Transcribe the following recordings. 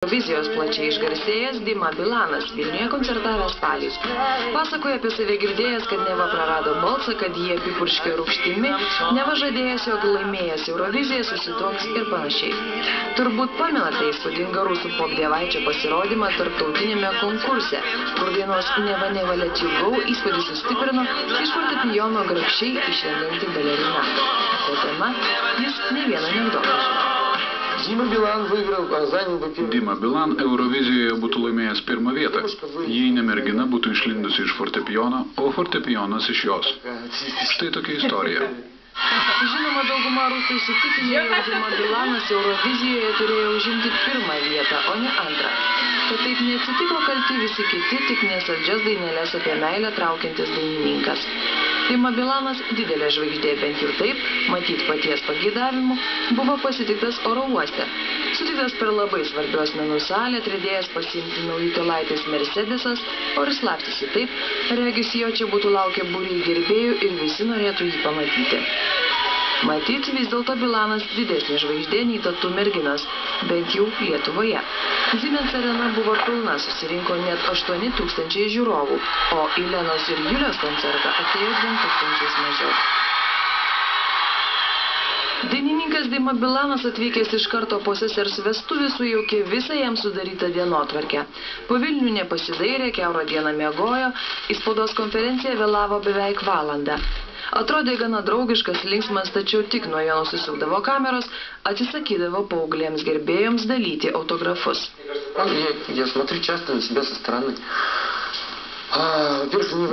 Eurovizijos plačiai išgarsėjęs Dima Bilanas Vilniuje koncertavęs spalį. Pasakoja apie save girdėjęs, kad neva prarado balsą, kad jie apipurškė rūgštimi, neva žadėjęs, jog laimėjęs Euroviziją susituoks ir panašiai. Turbūt pamenate įspūdingą rusų popdievaičio pasirodymą tarptautinėme konkurse, kur dainos Neva Neva Let You Go įspūdį sustiprino iš fortepijono grakščiai išlendanti balerina. Ta tema jis ne vieną anekdotą žino. Dima Bilan Eurovizijoje būtų laimėjęs pirmą vietą, jei ne mergina būtų išlindusi iš fortepijono, o fortepijonas iš jos. Štai tokia istorija. Žinoma, dauguma rusų įsitikinę, jog Dima Bilanas Eurovizijoje turėjo užimti pirmą vietą, o ne antrą. Kad taip neatsitiko, kalti visi kiti, tik nesaldžias dainelės apie meilę traukiantis dainininkas. Dima Bilanas, didelė žvaigždė, bent jau taip, matyt paties pageidavimu, buvo pasitiktas oro uoste. Sutiktas per labai svarbių asmenų salę, atriedėjęs pasiimti naujutėlaitės Mercedesas, o ir slapstėsi taip, regis jo čia būtų laukę būriai gerbėjų ir visi norėtų jį pamatyti. Matyt, vis dėlto Bilanas didesnė žvaigždė nei tatų merginas, bent jau Lietuvoje. Siemens arena buvo pilna, susirinko net 8 000 žiūrovų, o į Lenos ir Julios koncertą atėjo 2 000 mažiau. Dainininkas Dima Bilanas atvykęs iš karto po sesers vestuvių sujaukė visą jam sudarytą dienotvarkę. Po Vilnių nepasidairė, kiaurą dieną miegojo, į spaudos konferenciją vėlavo beveik valandą. Atrodė gana draugiškas, linksmas, tačiau tik nuo jo nusisukdavo kameros, atsisakydavo paauglėms gerbėjoms dalyti autografus.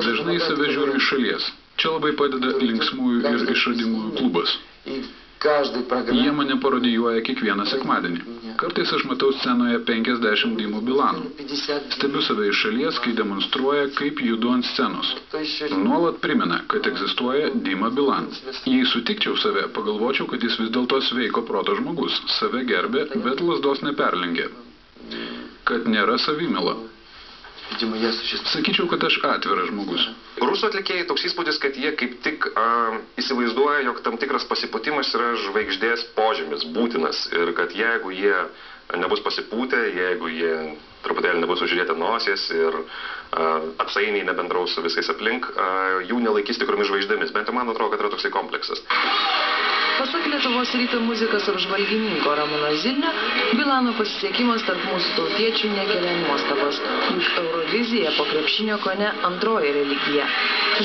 Dažnai save žiūriu iš šalies. Čia labai padeda linksmųjų ir išradimųjų klubas. Jie mane parodijuoja kiekvieną sekmadienį. Kartais aš matau scenoje 50 Dimų Bilanų. Stebiu save iš šalies, kai demonstruoja, kaip judu ant scenos. Nuolat primena, kad egzistuoja Dima Bilan. Jei sutikčiau save, pagalvočiau, kad jis vis dėlto sveiko proto žmogus. Save gerbė, bet lazdos neperlengė. Kad nėra savimila. Sakyčiau, kad aš atviras žmogus. Rusų atlikėjai toks įspūdis, kad jie kaip tik įsivaizduoja, jog tam tikras pasipūtimas yra žvaigždės požymis, būtinas. Ir kad jeigu jie nebus pasipūtę, jeigu jie truputėlį nebus užžiūrėti nosies ir atsainiai nebendraus su visais aplink, jų nelaikys tikromis žvaigždėmis. Bent jau man atrodo, kad yra toksai kompleksas. Pasak Lietuvos ryto muzikos apžvalgininko Ramūno Zilnio, Bilano pasisiekimas tarp mūsų tautiečių nekelia nuostabos, juk Eurovizija po krepšinio kone antroji religija.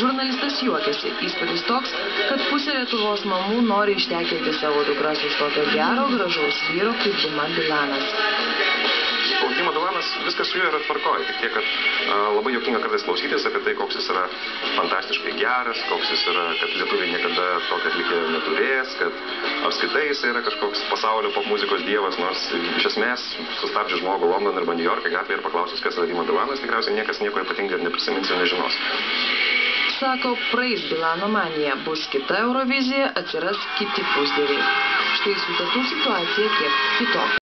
Žurnalistas juokiasi, įspūdis toks, kad pusė Lietuvos mamų nori ištekinti savo dukras už tokio gero, gražaus vyro kaip Dima Bilanas. Dima Bilanas, viskas su juo yra tvarkoj, tik tiek, kad labai juokinga kartais klausytis apie tai, koks jis yra fantastiškai geras, koks jis yra, kad lietuviai niekada tokio atlikėjo neturės, kad apskritai jis yra kažkoks pasaulio popmuzikos dievas, nors iš esmės sustabdžius žmogų London arba New York gatvėje ir paklausus, kas yra Dima Bilanas, tikriausiai niekas nieko ypatingai ir neprisimins ir nežinos. Sako, praeis Bilano manija, bus kita Eurovizija, atsiras kiti pusdieviai. Štai su tatų situacija kiek kitokia.